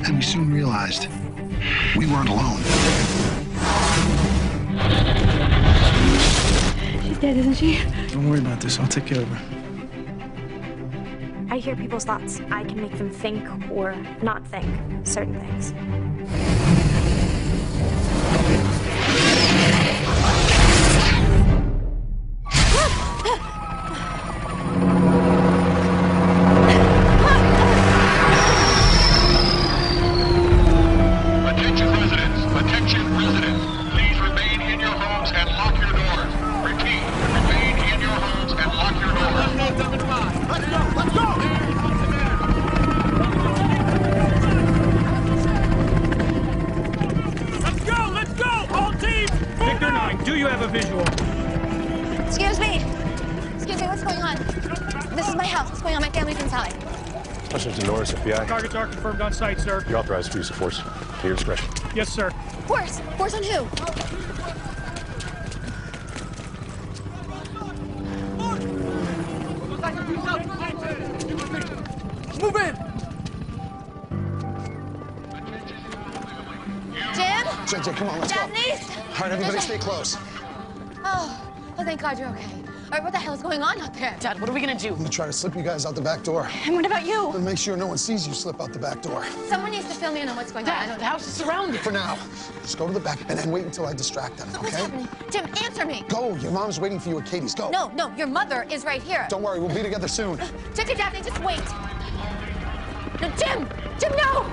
And we soon realized we weren't alone. She's dead, isn't she? Don't worry about this. I'll take care of her. I hear people's thoughts. I can make them think or not think certain things. Targets are confirmed on site, sir. You're authorized to use of force. To your discretion. Yes, sir. Force? Force on who? Move in! Jim? JJ, come on, let's go. All right, everybody stay close. Oh, thank God you're okay. All right, what the hell is going on out there? Dad, what are we gonna do? I'm gonna try to slip you guys out the back door. And what about you? And make sure no one sees you slip out the back door. Someone needs to fill me in on what's going Dad, on. the house is surrounded. For now, just go to the back and then wait until I distract them, So okay? what's happening? Jim, answer me. Go, your mom's waiting for you at Katie's, go. No, your mother is right here. Don't worry, we'll be together soon. JJ, Daphne, just wait. No, Jim! Jim, no!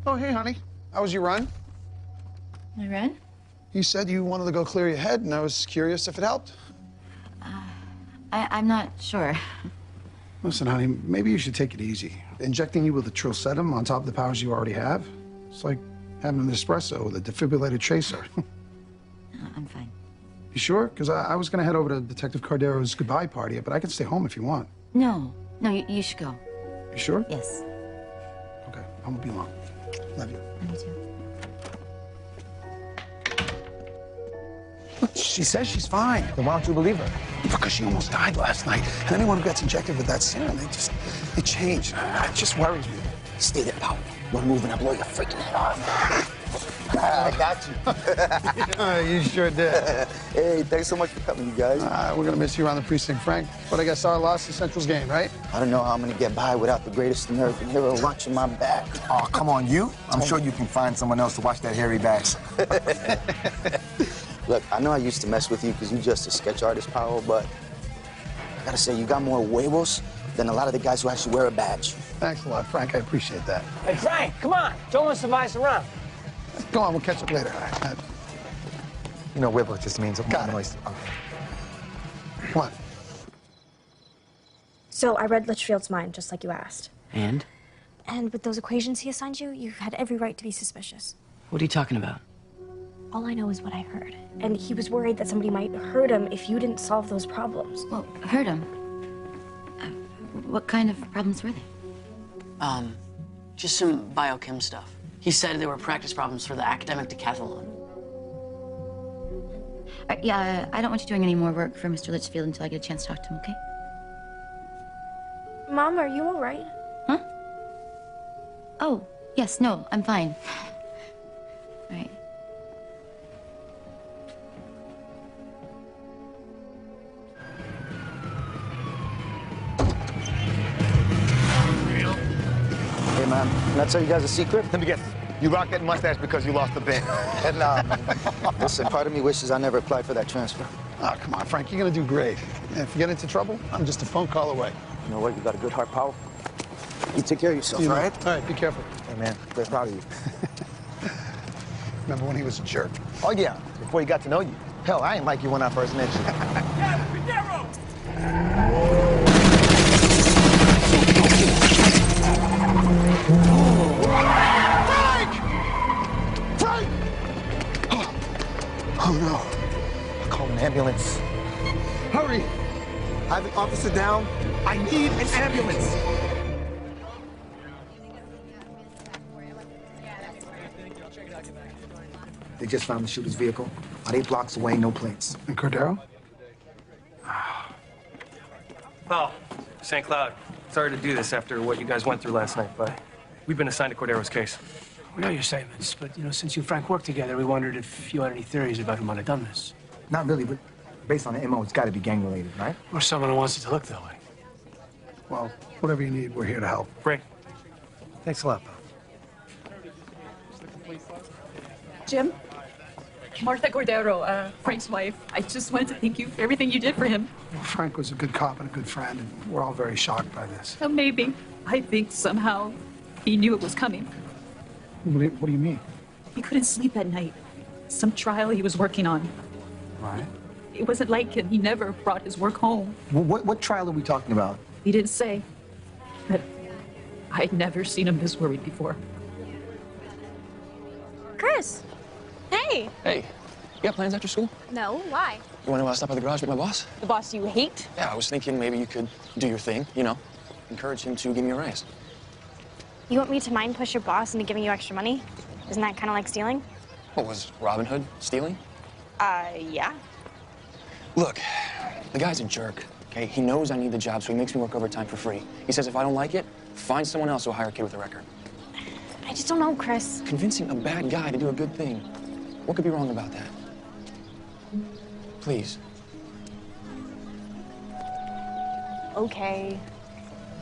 Oh, hey, honey. How was your run? My run? You said you wanted to go clear your head, and I was curious if it helped. I'm not sure. Listen, honey, maybe you should take it easy. Injecting you with a Trilcetum on top of the powers you already have, it's like having an espresso with a defibrillated chaser. I'm fine. You sure? Because I was going to head over to Detective Cardero's goodbye party, but I can stay home if you want. No, you should go. You sure? Yes. Okay, I won't be long. Love you. Love you too. She says she's fine. Then why don't you believe her? Because she almost died last night. And anyone who gets injected with that serum, they change. It just worries me. Stay there, pal. One move and I blow your freaking head off. I got you. You sure did. Hey, thanks so much for coming, you guys. We're going to miss you around the precinct, Frank. But I guess our loss is Central's game, right? I don't know how I'm going to get by without the greatest American hero watching my back. Oh, come on, you. I'm sure you can find someone else to watch that hairy back. Look, I know I used to mess with you because you're just a sketch artist, Powell, but I gotta say, you got more huevos than a lot of the guys who actually wear a badge. Thanks a lot, Frank. I appreciate that. Hey, Frank, come on. Don't want to buy us around. Go on, we'll catch up later. You know, huevo just means Got it. noise. Okay. Come on. So I read Litchfield's mind, just like you asked. And? And with those equations he assigned you, you had every right to be suspicious. What are you talking about? All I know is what I heard. And he was worried that somebody might hurt him if you didn't solve those problems. Well, hurt him? What kind of problems were they? Just some biochem stuff. He said they were practice problems for the academic decathlon. Yeah, I don't want you doing any more work for Mr. Litchfield until I get a chance to talk to him, okay? Mom, are you all right? Huh? Oh, yes, no, I'm fine. All right. Hey, man, can I tell you guys a secret? Let me guess. You rock that mustache because you lost the bet. And, listen, part of me wishes I never applied for that transfer. Oh, come on, Frank. You're going to do great. And if you get into trouble, I'm just a phone call away. You know what? You got a good heart, Powell. You take care of yourself, You know. all right? All right, be careful. Hey, man, very proud of you. Remember when he was a jerk? Oh, yeah, before he got to know you. Hell, I ain't like you when I first met you. Frank! Oh, no. I'll call an ambulance. Hurry! I have an officer down. I need an ambulance. They just found the shooter's vehicle. About 8 blocks away, no plates. And Cordero? Oh, St. Cloud. Sorry to do this after what you guys went through last night, but we've been assigned to Cordero's case. We know your statements, but, since you and Frank worked together, we wondered if you had any theories about who might have done this. Not really, but based on the MO, it's got to be gang-related, right? Or someone who wants it to look that way. Well, whatever you need, we're here to help. Great. Thanks a lot, pal. Jim? Martha Cordero, Frank's wife. I just wanted to thank you for everything you did for him. Well, Frank was a good cop and a good friend, and we're all very shocked by this. So maybe. I think somehow he knew it was coming. What do you mean? He couldn't sleep at night. Some trial he was working on. Right. It wasn't like him. He never brought his work home. Well, what trial are we talking about? He didn't say. But I'd never seen him this worried before. Chris. Hey. Hey, you got plans after school? No, why? You want to stop by the garage with my boss? The boss you hate? Yeah, I was thinking maybe you could do your thing, encourage him to give me a raise. You want me to mind push your boss into giving you extra money? Isn't that kind of like stealing? What, was Robin Hood stealing? Yeah. Look, the guy's a jerk, okay? He knows I need the job, so he makes me work overtime for free. He says if I don't like it, find someone else who'll hire a kid with a record. I just don't know, Chris. Convincing a bad guy to do a good thing. What could be wrong about that? Please. Okay.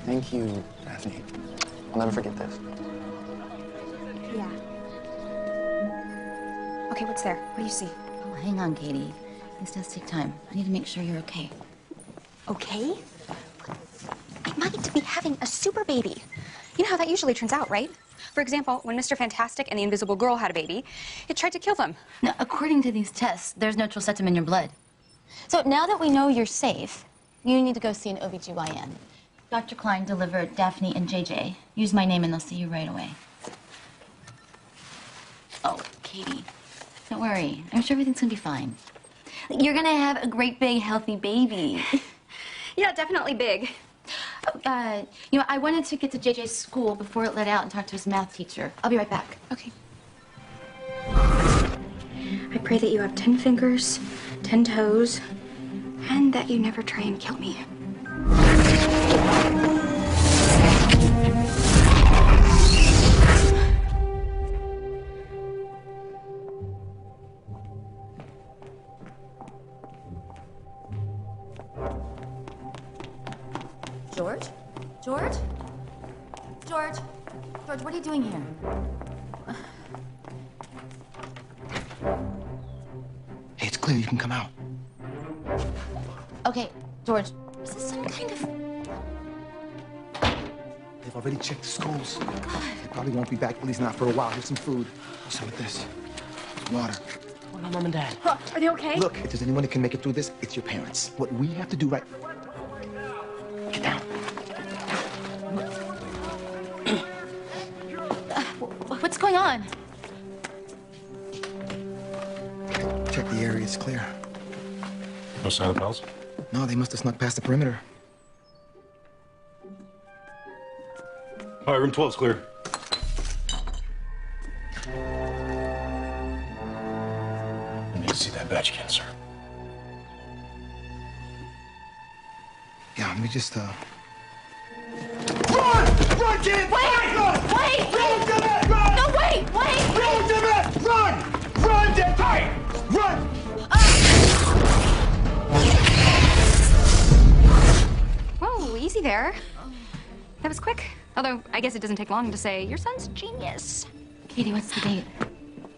Thank you, Daphne. I'll never forget this. Yeah. Okay, what's there? What do you see? Oh, hang on, Katie. This does take time. I need to make sure you're okay. Okay? I might be having a super baby. You know how that usually turns out, right? For example, when Mr. Fantastic and the Invisible Girl had a baby, it tried to kill them. Now, according to these tests, there's no trosetum in your blood. So now that we know you're safe, you need to go see an OBGYN. Dr. Klein delivered Daphne and JJ. Use my name and they'll see you right away. Oh, Katie, don't worry. I'm sure everything's gonna be fine. You're gonna have a great, big, healthy baby. Yeah, definitely big. I wanted to get to JJ's school before it let out and talk to his math teacher. I'll be right back. Okay. I pray that you have 10 fingers, 10 toes, and that you never try and kill me. George? George? George? George, what are you doing here? Hey, it's clear. You can come out. Okay, George, is this some kind of... They've already checked the schools. They probably won't be back, at least not for a while. Here's some food. Some of this. Water. What about Mom and Dad? Huh, are they okay? Look, if there's anyone that can make it through this, it's your parents. What we have to do right... Get down. What's going on? Check the area. It's clear. No sign of pals? No, they must have snuck past the perimeter. All right, room 12's clear. I need to see that badge again, sir. Yeah, let me just, Wait! Run, kid! Wait! Wait! Run, Jimmy! Run! No, wait! Wait! Run, Jimmy! Run! Run, Jimmy! Run! Whoa, easy there. That was quick. Although, I guess it doesn't take long to say, your son's genius. Katie, what's the date?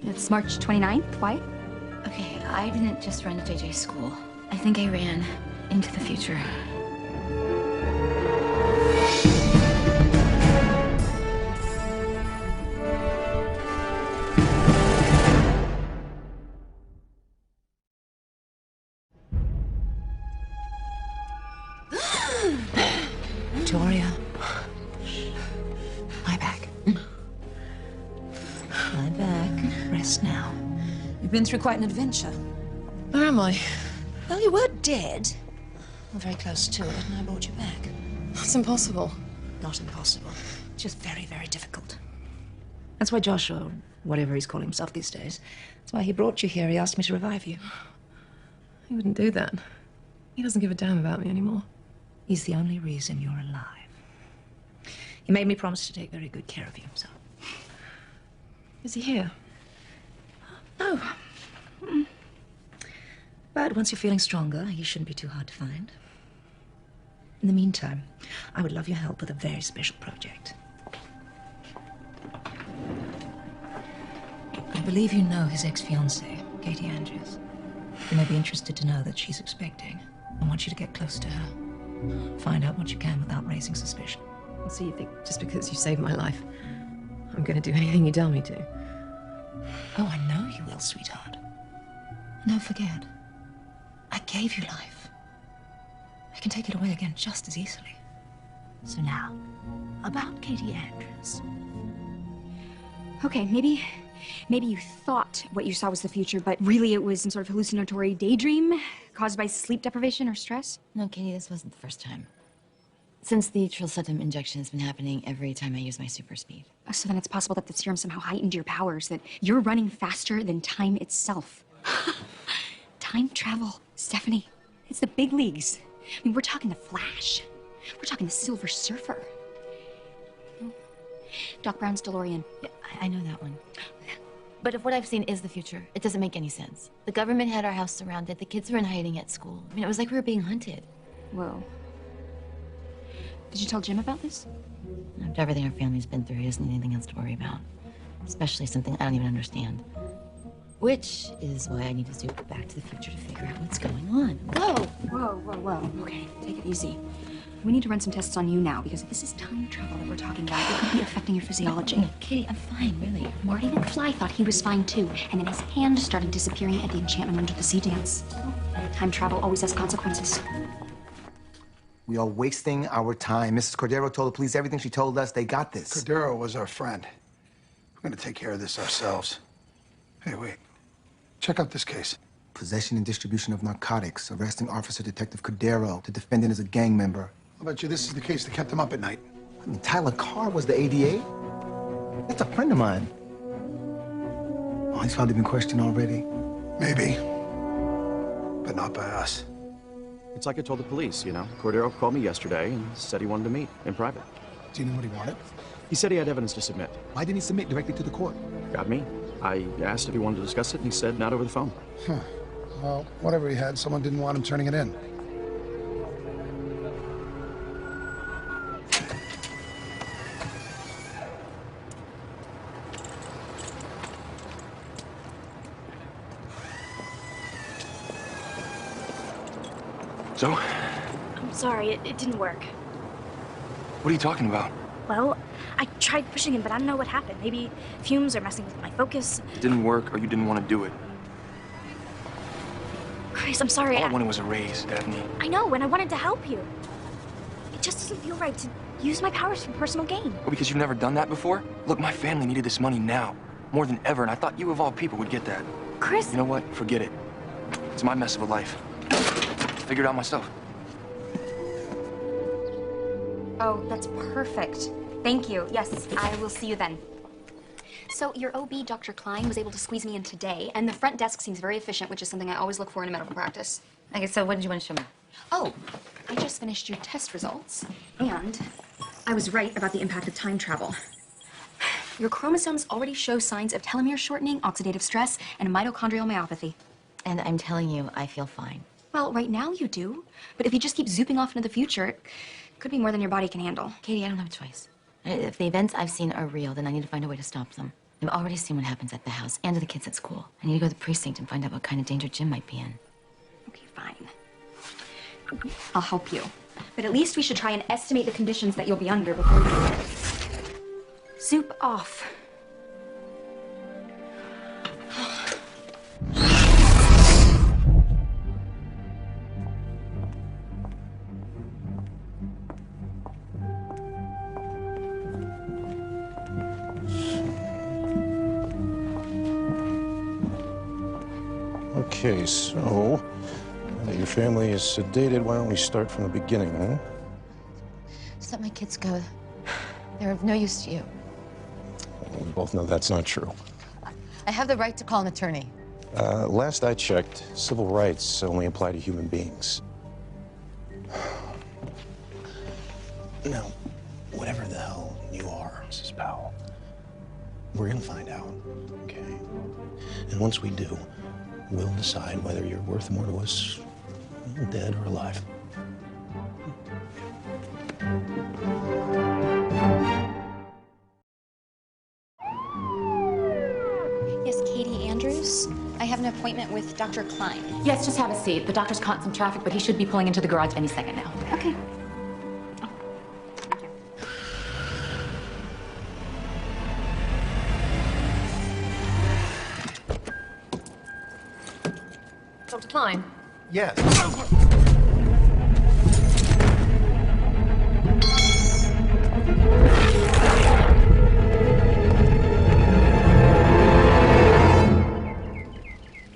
It's March 29th. Why? Okay, I didn't just run to JJ's school. I think I ran into the future. Victoria. Lie back. Lie back. Rest now. You've been through quite an adventure. Where am I? Well, you were dead. Well, very close to it, and I brought you back. That's impossible. Not impossible. Just very, very difficult. That's why Joshua, or whatever he's calling himself these days, that's why he brought you here. He asked me to revive you. He wouldn't do that. He doesn't give a damn about me anymore. He's the only reason you're alive. He made me promise to take very good care of you, so. Is he here? No. But once you're feeling stronger, he shouldn't be too hard to find. In the meantime, I would love your help with a very special project. I believe you know his ex-fiancée, Katie Andrews. You may be interested to know that she's expecting. I want you to get close to her. Find out what you can without raising suspicion. So you think just because you saved my life, I'm gonna do anything you tell me to? Oh, I know you will, sweetheart. And don't forget, I gave you life. I can take it away again just as easily. So now, about Katie Andrews. Okay, maybe you thought what you saw was the future, but really it was some sort of hallucinatory daydream caused by sleep deprivation or stress? No, Katie, this wasn't the first time. Since the trilcetum injection has been happening every time I use my super speed. So then it's possible that the serum somehow heightened your powers, that you're running faster than time itself. Time travel, Stephanie. It's the big leagues. I mean, we're talking the Flash. We're talking the Silver Surfer. Doc Brown's DeLorean. Yeah, I know that one. But if what I've seen is the future, it doesn't make any sense. The government had our house surrounded. The kids were in hiding at school. I mean, it was like we were being hunted. Whoa. Did you tell Jim about this? After everything our family's been through, he doesn't need anything else to worry about. Especially something I don't even understand. Which is why I need to zoom back to the future to figure out what's going on. Whoa! Whoa. Okay, take it easy. We need to run some tests on you now, because if this is time travel that we're talking about, it could be affecting your physiology. No, Katie, I'm fine, really. Marty McFly thought he was fine too, and then his hand started disappearing at the Enchantment Under the Sea dance. Time travel always has consequences. We are wasting our time. Mrs. Cordero told the police everything she told us. They got this. Cordero was our friend. We're gonna take care of this ourselves. Hey, wait. Check out this case. Possession and distribution of narcotics. Arresting Officer Detective Cordero. The defendant is a gang member. I'll bet you this is the case that kept him up at night. I mean, Tyler Carr was the ADA. That's a friend of mine. Oh, he's probably been questioned already. Maybe. But not by us. It's like I told the police, you know. Cordero called me yesterday and said he wanted to meet in private. Do you know what he wanted? He said he had evidence to submit. Why didn't he submit directly to the court? Got me. I asked if he wanted to discuss it, and he said not over the phone. Huh. Well, whatever he had, someone didn't want him turning it in. So? I'm sorry, it didn't work. What are you talking about? Well, I tried pushing him, but I don't know what happened. Maybe fumes are messing with my focus. It didn't work, or you didn't want to do it. Chris, I'm sorry. All I wanted was a raise, Daphne. I know, and I wanted to help you. It just doesn't feel right to use my powers for personal gain. Oh, because you've never done that before? Look, my family needed this money now, more than ever, and I thought you of all people would get that. Chris! You know what? Forget it. It's my mess of a life. Figure it out myself. Oh, that's perfect. Thank you. Yes, I will see you then. So your OB, Dr. Klein, was able to squeeze me in today, and the front desk seems very efficient, which is something I always look for in a medical practice. Okay, so what did you want to show me? Oh, I just finished your test results, and I was right about the impact of time travel. Your chromosomes already show signs of telomere shortening, oxidative stress, and mitochondrial myopathy. And I'm telling you, I feel fine. Well, right now you do, but if you just keep zooping off into the future, it could be more than your body can handle. Katie, I don't have a choice. If the events I've seen are real, then I need to find a way to stop them. I've already seen what happens at the house and to the kids at school. I need to go to the precinct and find out what kind of danger Jim might be in. Okay, fine. I'll help you. But at least we should try and estimate the conditions that you'll be under before you zoop off. Okay, so now that your family is sedated, why don't we start from the beginning, huh? Just let my kids go. They're of no use to you. We both know that's not true. I have the right to call an attorney. Last I checked, civil rights only apply to human beings. Now, whatever the hell you are, Mrs. Powell, we're gonna find out, okay? And once we do, we'll decide whether you're worth more to us, dead or alive. Yes, Katie Andrews. I have an appointment with Dr. Klein. Yes, just have a seat. The doctor's caught in some traffic, but he should be pulling into the garage any second now. Okay. Dr. Klein. Yes.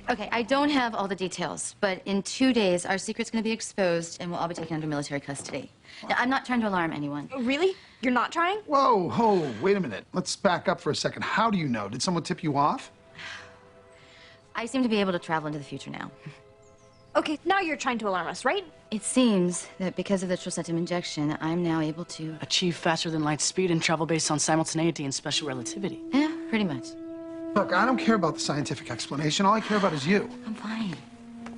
Okay, I don't have all the details, but in 2 days, our secret's gonna be exposed and we'll all be taken under military custody. Now, I'm not trying to alarm anyone. Really? You're not trying? Whoa, wait a minute. Let's back up for a second. How do you know? Did someone tip you off? I seem to be able to travel into the future now. Okay, now you're trying to alarm us, right? It seems that because of the Trosetum injection, I'm now able to achieve faster than light speed and travel based on simultaneity and special relativity. Yeah, pretty much. Look, I don't care about the scientific explanation. All I care about is you. I'm fine.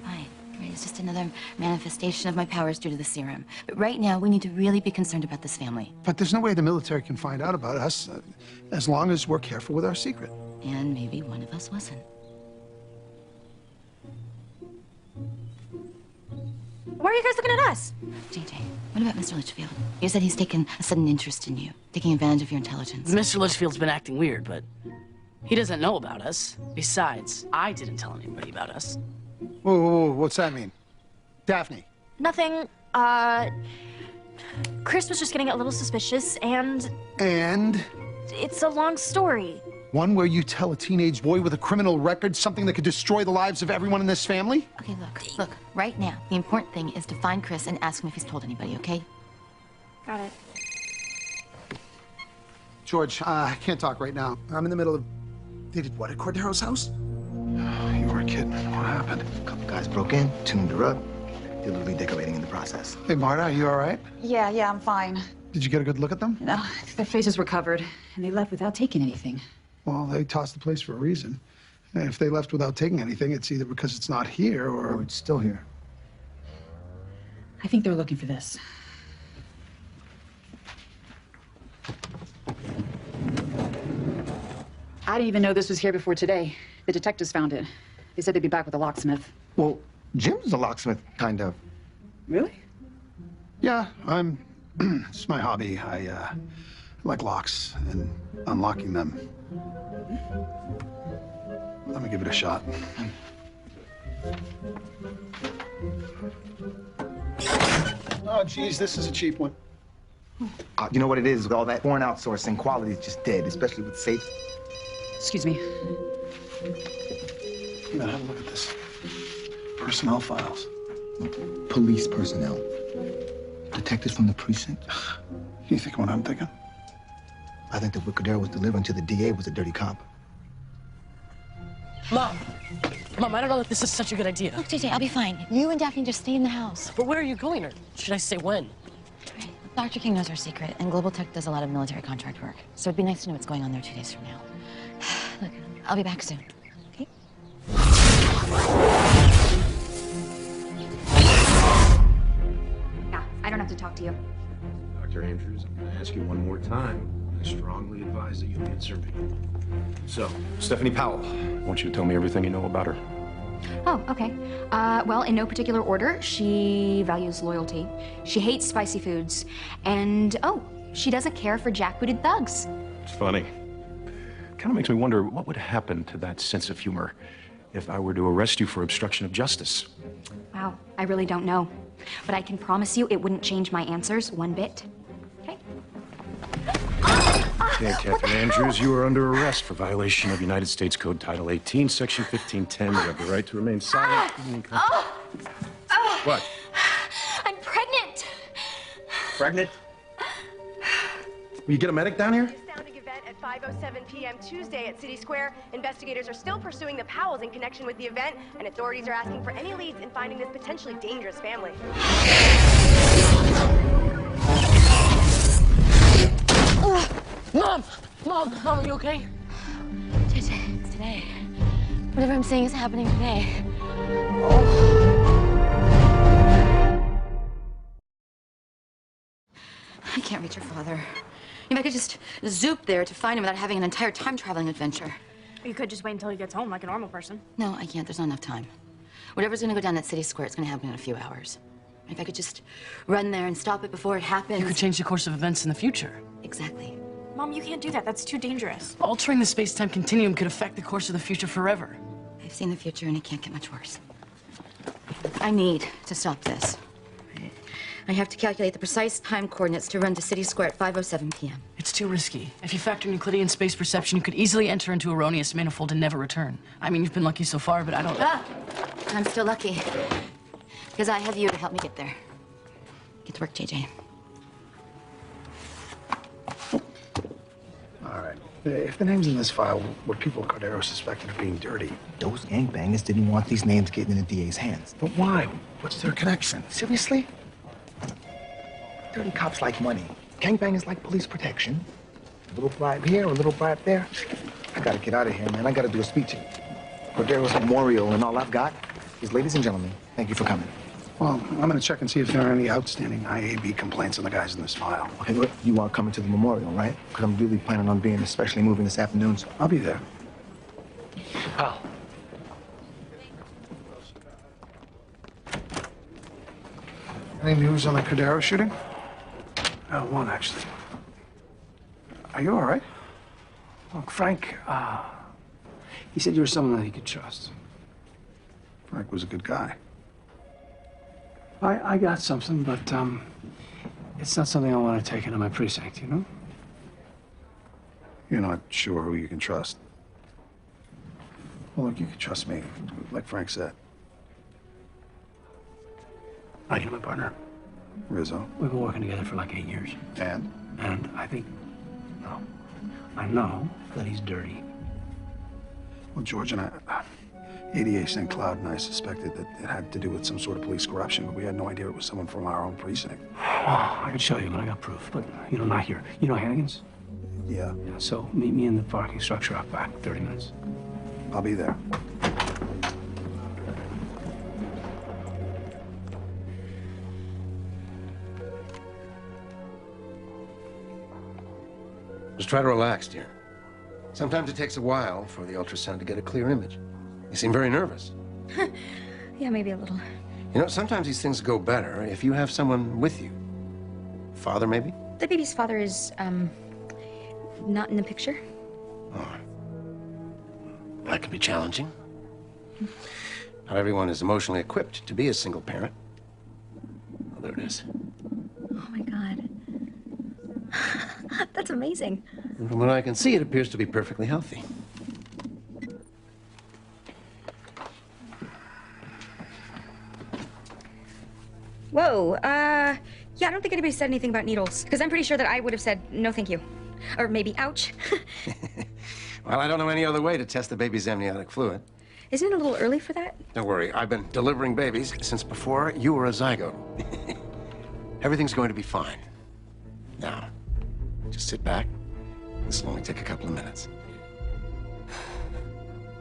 Fine. Right, it's just another manifestation of my powers due to the serum. But right now, we need to really be concerned about this family. But there's no way the military can find out about us as long as we're careful with our secret. And maybe one of us wasn't. Why are you guys looking at us? JJ, what about Mr. Litchfield? You said he's taken a sudden interest in you, taking advantage of your intelligence. Mr. Litchfield's been acting weird, but he doesn't know about us. Besides, I didn't tell anybody about us. Whoa, what's that mean? Daphne. Nothing. Chris was just getting a little suspicious, and And? it's a long story. One where you tell a teenage boy with a criminal record something that could destroy the lives of everyone in this family? Okay, look, right now, the important thing is to find Chris and ask him if he's told anybody, okay? Got it. George, I can't talk right now. I'm in the middle of... They did what at Cordero's house? You weren't kidding. What happened? A couple guys broke in, tuned her up. They're literally decorating in the process. Hey, Marta, are you all right? Yeah, I'm fine. Did you get a good look at them? No, their faces were covered, and they left without taking anything. Well, they tossed the place for a reason. And if they left without taking anything, it's either because it's not here or it's still here. I think they're looking for this. I didn't even know this was here before today. The detectives found it. They said they'd be back with a locksmith. Well, Jim's a locksmith, kind of. Really? Yeah, it's my hobby. I like locks and unlocking them. Let me give it a shot. Oh, geez, this is a cheap one. You know what it is? With all that foreign outsourcing, quality is just dead, especially with safe. Excuse me. You gotta have a look at this. Personnel files. Police personnel. Detectives from the precinct. You think what I'm thinking? I think that what Cordero was delivering to the DA was a dirty cop. Mom, I don't know if this is such a good idea. Look, JJ, I'll be fine. You and Daphne just stay in the house. But where are you going, or should I say when? Dr. King knows our secret, and Global Tech does a lot of military contract work. So it'd be nice to know what's going on there 2 days from now. Look, I'll be back soon. Okay? Yeah, I don't have to talk to you. Dr. Andrews, I'm going to ask you one more time. I strongly advise that you answer me. So, Stephanie Powell, I want you to tell me everything you know about her. Oh, okay. Well, in no particular order, she values loyalty. She hates spicy foods. And, oh, she doesn't care for jackbooted thugs. It's funny. Kind of makes me wonder what would happen to that sense of humor if I were to arrest you for obstruction of justice. Wow, I really don't know. But I can promise you it wouldn't change my answers one bit. Okay? Okay, Captain Andrews, you are under arrest for violation of United States Code Title 18, Section 1510. You have the right to remain silent. What? I'm pregnant. Pregnant? Will you get a medic down here? Astounding event at 5:07 p.m. Tuesday at City Square. Investigators are still pursuing the Powells in connection with the event, and authorities are asking for any leads in finding this potentially dangerous family. Mom! Mom, are you okay? JJ, it's today. Whatever I'm saying is happening today. I can't reach your father. If I could just zoop there to find him without having an entire time-traveling adventure. You could just wait until he gets home like a normal person. No, I can't. There's not enough time. Whatever's gonna go down at City Square, it's gonna happen in a few hours. If I could just run there and stop it before it happens. You could change the course of events in the future. Exactly. Mom, you can't do that. That's too dangerous. Altering the space-time continuum could affect the course of the future forever. I've seen the future and it can't get much worse. I need to stop this. I have to calculate the precise time coordinates to run to City Square at 5:07 p.m. It's too risky. If you factor in Euclidean space perception, you could easily enter into erroneous manifold and never return. I mean, you've been lucky so far, but I don't... I'm still lucky. Because I have you to help me get there. Get to work, JJ. All right. If the names in this file were people Cordero suspected of being dirty. Those gangbangers didn't want these names getting in the DA's hands. But why? What's their connection? Seriously? Dirty cops like money. Gangbangers like police protection. A little bribe here, a little bribe there. I gotta get out of here, man. I gotta do a speech at Cordero's memorial, and all I've got is, ladies and gentlemen, thank you for coming. Well, I'm gonna check and see if there are any outstanding IAB complaints on the guys in this file. Okay, look, you are coming to the memorial, right? Because I'm really planning on being especially moving this afternoon, so I'll be there. Pal. Any news on the Cordero shooting? One, actually. Are you all right? Look, Frank, he said you were someone that he could trust. Frank was a good guy. I got something, but, it's not something I want to take into my precinct, you know? You're not sure who you can trust. Well, look, you can trust me, like Frank said. Oh, you know my partner? Rizzo. We've been working together for like 8 years. And? And I think, no, I know that he's dirty. Well, George and ADA St. Cloud and I suspected that it had to do with some sort of police corruption, but we had no idea it was someone from our own precinct. Well, I could show you, but I got proof. But, you know, not here. You know Hannigan's? Yeah. Yeah, so meet me in the parking structure out back, 30 minutes. I'll be there. Just try to relax, dear. Sometimes it takes a while for the ultrasound to get a clear image. You seem very nervous. Yeah, maybe a little. You know, sometimes these things go better if you have someone with you. Father, maybe? The baby's father is, not in the picture. Oh. That could be challenging. Not everyone is emotionally equipped to be a single parent. Oh, there it is. Oh my God. That's amazing. And from what I can see, it appears to be perfectly healthy. Whoa, yeah, I don't think anybody said anything about needles, because I'm pretty sure that I would have said no thank you. Or maybe ouch. Well, I don't know any other way to test the baby's amniotic fluid. Isn't it a little early for that? Don't worry, I've been delivering babies since before you were a zygote. Everything's going to be fine. Now, just sit back. This will only take a couple of minutes.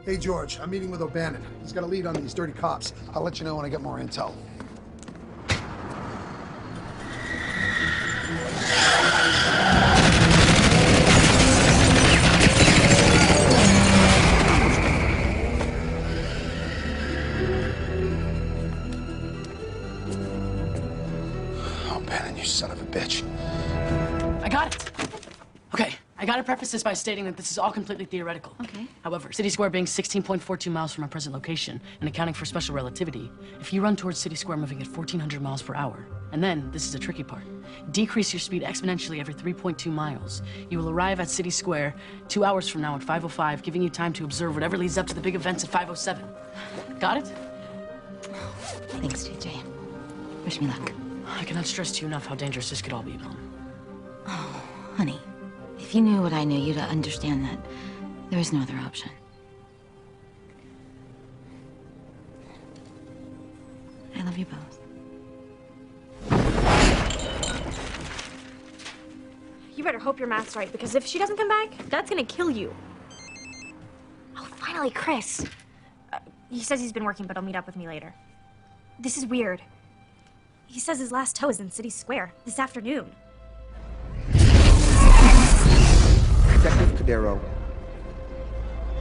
Hey, George, I'm meeting with O'Bannon. He's got a lead on these dirty cops. I'll let you know when I get more intel. O'Bannon, you son of a bitch. I got it. Okay, I got gotta preface this by stating that this is all completely theoretical. Okay. However, City Square being 16.42 miles from our present location and accounting for special relativity, if you run towards City Square moving at 1,400 miles per hour, and then, this is the tricky part, decrease your speed exponentially every 3.2 miles, you will arrive at City Square 2 hours from now at 5:05, giving you time to observe whatever leads up to the big events at 5:07. Got it? Thanks, JJ. Wish me luck. I cannot stress to you enough how dangerous this could all be, Mom. Oh, honey. If you knew what I knew, you'd understand that there is no other option. I love you both. You better hope your math's right, because if she doesn't come back, that's gonna kill you. Oh, finally, Chris. He says he's been working, but he'll meet up with me later. This is weird. He says his last tow is in City Square this afternoon. Detective Cordero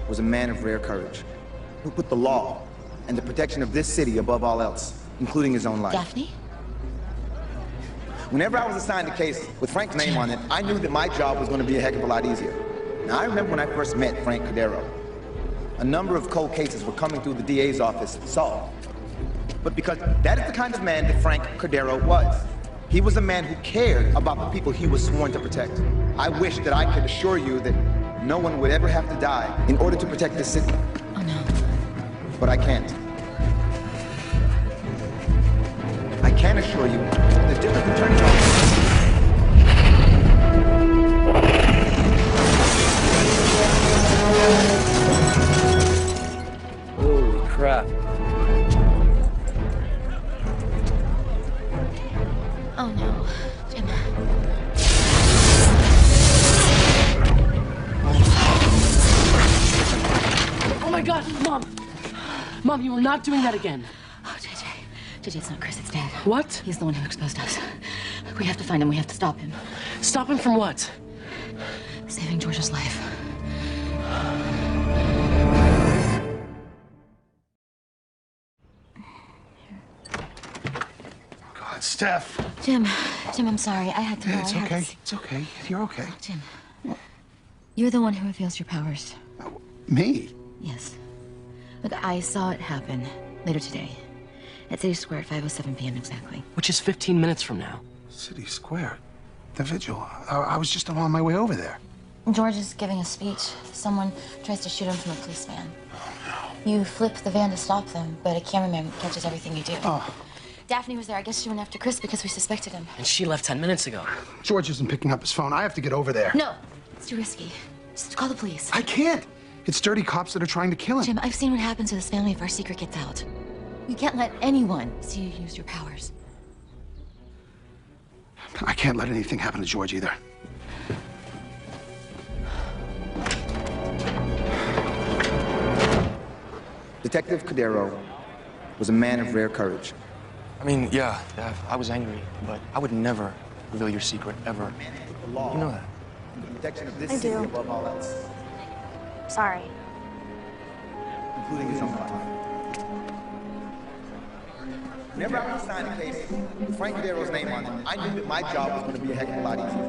was a man of rare courage who put the law and the protection of this city above all else, including his own life. Daphne? Whenever I was assigned a case with Frank's name on it, I knew that my job was going to be a heck of a lot easier. Now, I remember when I first met Frank Cordero. A number of cold cases were coming through the DA's office solved. But because that is the kind of man that Frank Cordero was. He was a man who cared about the people he was sworn to protect. I wish that I could assure you that no one would ever have to die in order to protect this city. Oh, no. But I can't. I can assure you that the district attorney's office Holy crap. Oh, no. Jim. Oh my God, Mom! Mom, you are not doing that again. Oh, JJ. JJ, it's not Chris, it's Dad. What? He's the one who exposed us. We have to find him, we have to stop him. Stop him from what? Saving George's life. God, Steph. Jim, I'm sorry. I had to know. It's I had okay. to... It's okay. You're okay. Jim, you're the one who reveals your powers. Me? Yes. Look, I saw it happen later today. At City Square at 5:07 p.m. exactly. Which is 15 minutes from now. City Square? The vigil. I was just on my way over there. George is giving a speech. Someone tries to shoot him from a police van. You flip the van to stop them, but a cameraman catches everything you do. Oh. Daphne was there. I guess she went after Chris because we suspected him. And she left 10 minutes ago. George isn't picking up his phone. I have to get over there. No, it's too risky. Just call the police. I can't. It's dirty cops that are trying to kill him. Jim, I've seen what happens to this family if our secret gets out. You can't let anyone see you use your powers. I can't let anything happen to George either. Detective Cordero was a man of rare courage. I mean, yeah, I was angry, but I would never reveal your secret, ever. You know that. The protection of this I city do. above all else, Sorry. including his own life. Whenever I was assigned a case with Frank Cordero's name on it, I knew that my job was going to be a heck of a lot easier.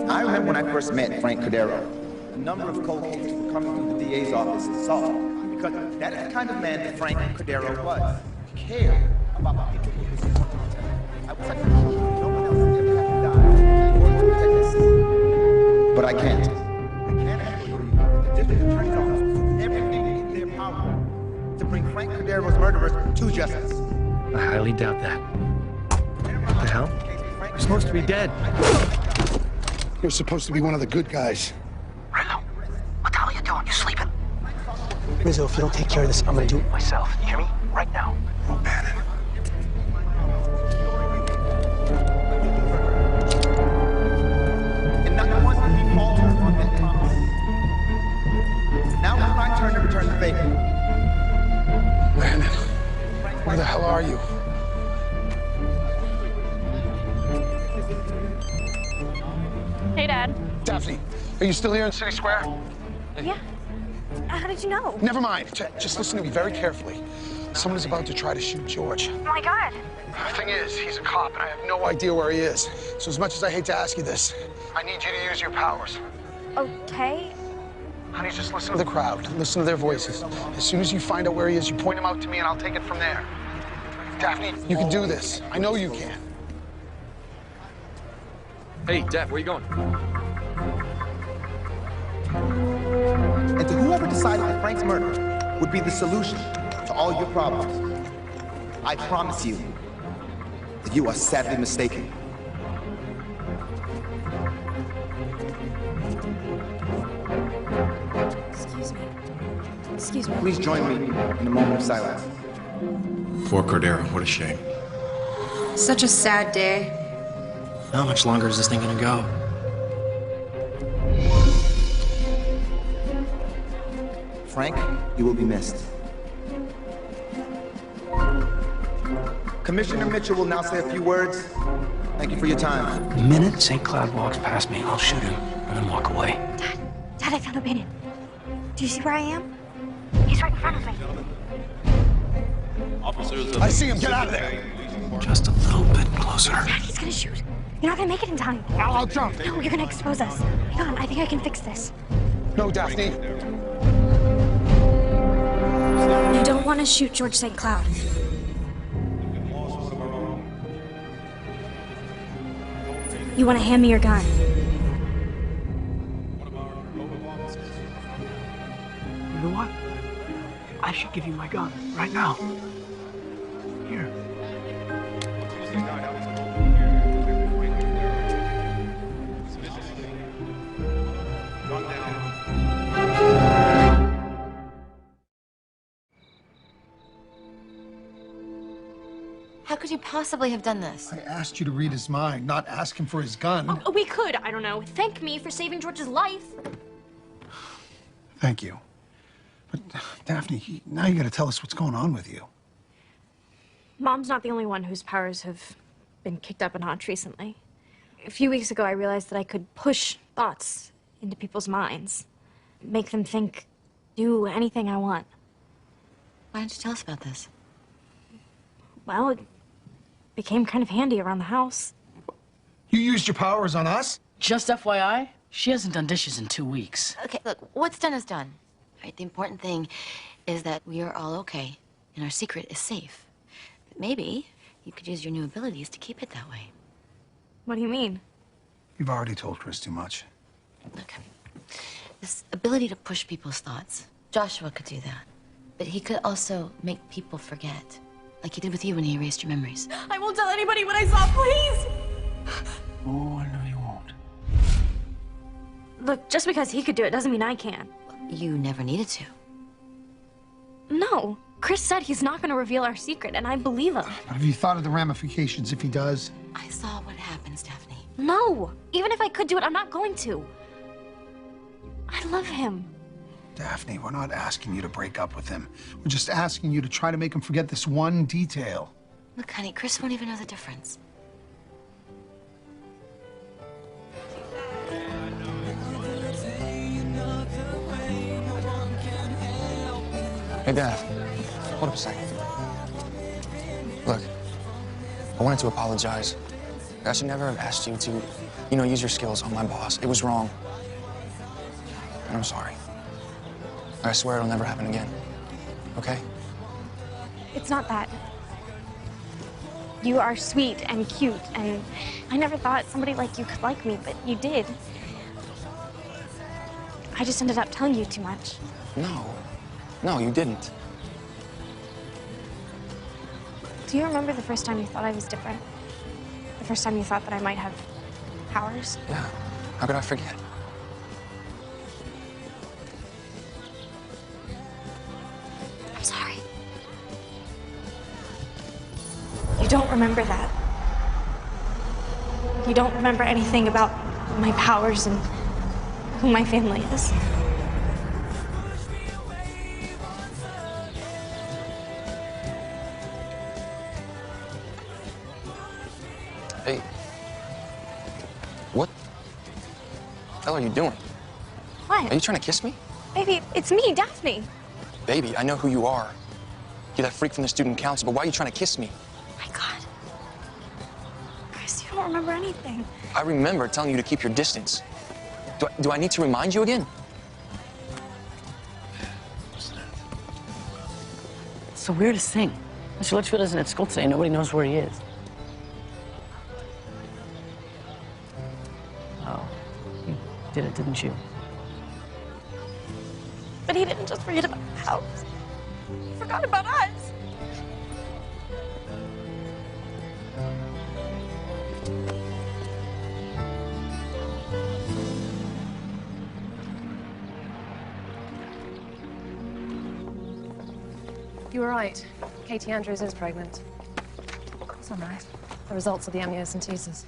I remember when I first met Frank Cordero, a number of cold cases were coming through the DA's office solved. Because that is the kind of man that Frank Cordero was. He cared about the people he was sworn to protect. I wish I could assure you no one else would ever have to die in order to protect this city. But I can't. I can't assure you that the district attorney's office will do everything in their power to bring Frank Cordero's murderers to justice. I highly doubt that. What the hell? You're supposed to be dead. You're supposed to be one of the good guys. Rizzo, what the hell are you doing? You sleeping? Rizzo, if you don't take care of this, I'm gonna do it myself. You hear me? Right now. O'Bannon. And not once did he falter on that promise. Now it's my turn to return the favor. Bannon, where the hell are you? Hey, Dad. Daphne, are you still here in City Square? Yeah. How did you know? Never mind. Just listen to me very carefully. Someone is about to try to shoot George. Oh my God. The thing is, he's a cop, and I have no idea where he is. So as much as I hate to ask you this, I need you to use your powers. Okay. Honey, just listen to the crowd. Listen to their voices. As soon as you find out where he is, you point him out to me and I'll take it from there. Daphne, you can do this. I know you can. Hey, Daph, where you going? And to whoever decided that Frank's murder would be the solution to all your problems, I promise you that you are sadly mistaken. Excuse me. Please join me in a moment of silence. Poor Cordero, what a shame. Such a sad day. How much longer is this thing gonna go? Frank, you will be missed. Commissioner Mitchell will now say a few words. Thank you for your time. The minute St. Cloud walks past me, I'll shoot him and then walk away. Dad, I found O'Banion. Do you see where I am? He's right in front of me. I see him. Get out of there. Just a little bit closer. Dad, he's gonna shoot. You're not gonna make it in time. I'll jump. No, you're gonna expose us. Hang on, I think I can fix this. No, Daphne. You don't want to shoot George St. Cloud. You want to hand me your gun. You know what? I should give you my gun right now. Here. How could you possibly have done this? I asked you to read his mind, not ask him for his gun. Oh, we could, I don't know, thank me for saving George's life. Thank you. But, Daphne, now you gotta tell us what's going on with you. Mom's not the only one whose powers have been kicked up a notch recently. A few weeks ago, I realized that I could push thoughts into people's minds, make them think, do anything I want. Why don't you tell us about this? Well, it became kind of handy around the house. You used your powers on us? Just FYI, she hasn't done dishes in 2 weeks. Okay, look, what's done is done. Right? The important thing is that we are all okay, and our secret is safe. But maybe you could use your new abilities to keep it that way. What do you mean? You've already told Chris too much. Okay. This ability to push people's thoughts. Joshua could do that. But he could also make people forget. Like he did with you when he erased your memories. I won't tell anybody what I saw, please! Oh, I know you won't. Look, just because he could do it doesn't mean I can. You never needed to. No. Chris said he's not going to reveal our secret, and I believe him. But have you thought of the ramifications if he does? I saw what happens, Daphne. No. Even if I could do it, I'm not going to. I love him. Daphne, we're not asking you to break up with him. We're just asking you to try to make him forget this one detail. Look, honey, Chris won't even know the difference. Hey, Daph. Hold up a second. Look, I wanted to apologize. I should never have asked you to, use your skills on my boss. It was wrong. And I'm sorry. I swear it'll never happen again. Okay? It's not that. You are sweet and cute, and I never thought somebody like you could like me, but you did. I just ended up telling you too much. No, you didn't. Do you remember the first time you thought I was different? The first time you thought that I might have powers? Yeah. How could I forget? I'm sorry. You don't remember that. You don't remember anything about my powers and who my family is. Hey. What the hell are you doing? What? Are you trying to kiss me? Baby, it's me, Daphne. Baby, I know who you are. You're that freak from the student council, but why are you trying to kiss me? My God. Chris, you don't don't remember anything. I remember telling you to keep your distance. Do I need to remind you again? It's the weirdest thing. Mr. Litchfield isn't at school today. Nobody knows where he is. Oh, you did it, didn't you? But he didn't just forget about the house. He forgot about us. You were right. Katie Andrews is pregnant. That's all right. The results of the amniocentesis.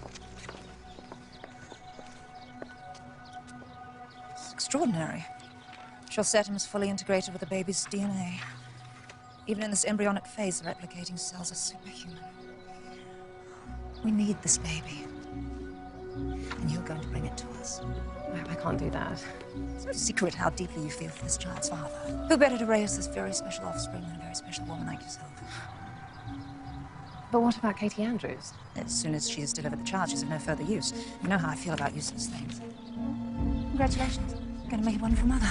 It's extraordinary. Trosetum is fully integrated with the baby's DNA. Even in this embryonic phase, the replicating cells are superhuman. We need this baby. And you're going to bring it to us. I can't do that. It's no secret how deeply you feel for this child's father. Who better to raise this very special offspring than a very special woman like yourself? But what about Katie Andrews? As soon as she has delivered the child, she's of no further use. You know how I feel about useless things. Congratulations. You're going to make a wonderful mother.